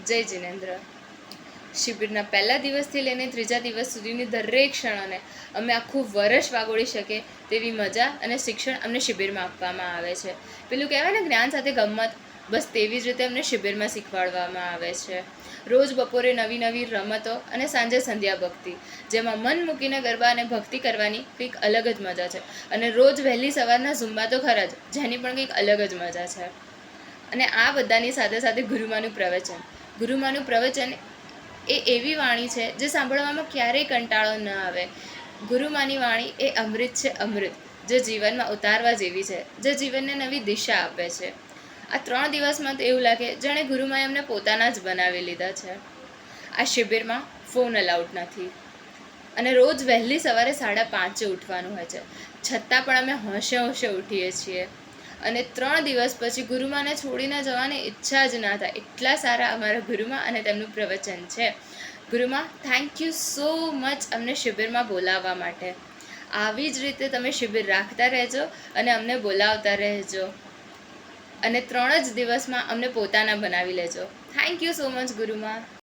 જય જિનેન્દ્ર. શિબિરના પહેલા દિવસથી લઈને ત્રીજા દિવસ સુધીની દરેક ક્ષણોને અમે આખું વર્ષ વાગોળી શકીએ તેવી મજા અને શિક્ષણ અમને શિબિરમાં આપવામાં આવે છે. પેલું કહેવાય ને, જ્ઞાન સાથે ગમ્મત, બસ તેવી જ રીતે અમને શિબિરમાં શીખવાડવામાં આવે છે. રોજ બપોરે નવી નવી રમતો અને સાંજે સંધ્યા ભક્તિ, જેમાં મન મૂકીને ગરબા અને ભક્તિ કરવાની કંઈક અલગ જ મજા છે. અને રોજ વહેલી સવારના ઝુંબા તો ખરા જ, જેની પણ કંઈક અલગ જ મજા છે. અને આ બધાની સાથે સાથે ગુરુમાનું પ્રવચન. ગુરુમાનું પ્રવચન એ એવી વાણી છે જે સાંભળવામાં ક્યારેય કંટાળો ન આવે. ગુરુમાની વાણી એ અમૃત છે, અમૃત, જે જીવનમાં ઉતારવા જેવી છે, જે જીવનને નવી દિશા આપે છે. આ 3 દિવસમાં તો એવું લાગે જાણે ગુરુમાએ અમને પોતાના જ બનાવી લીધા છે. આ શિબિરમાં ફોન અલાઉડ નથી અને રોજ વહેલી સવારે 5:30 ઉઠવાનું હોય છે. છતાં પણ અમે હોંશે હોંશે ઉઠીએ છીએ. અને 3 દિવસ પછી ગુરુમાને છોડીને જવાની ઈચ્છા જ ના થાય, એટલા સારા અમારા ગુરુમા અને તેમનું પ્રવચન છે. ગુરુમા, થેન્ક યુ સો મચ અમને શિબિરમાં બોલાવવા માટે. આવી જ રીતે તમે શિબિર રાખતા રહેજો અને અમને બોલાવતા રહેજો. અને 3 જ દિવસમાં અમને પોતાના બનાવી લેજો. Thank you so much ગુરુમા.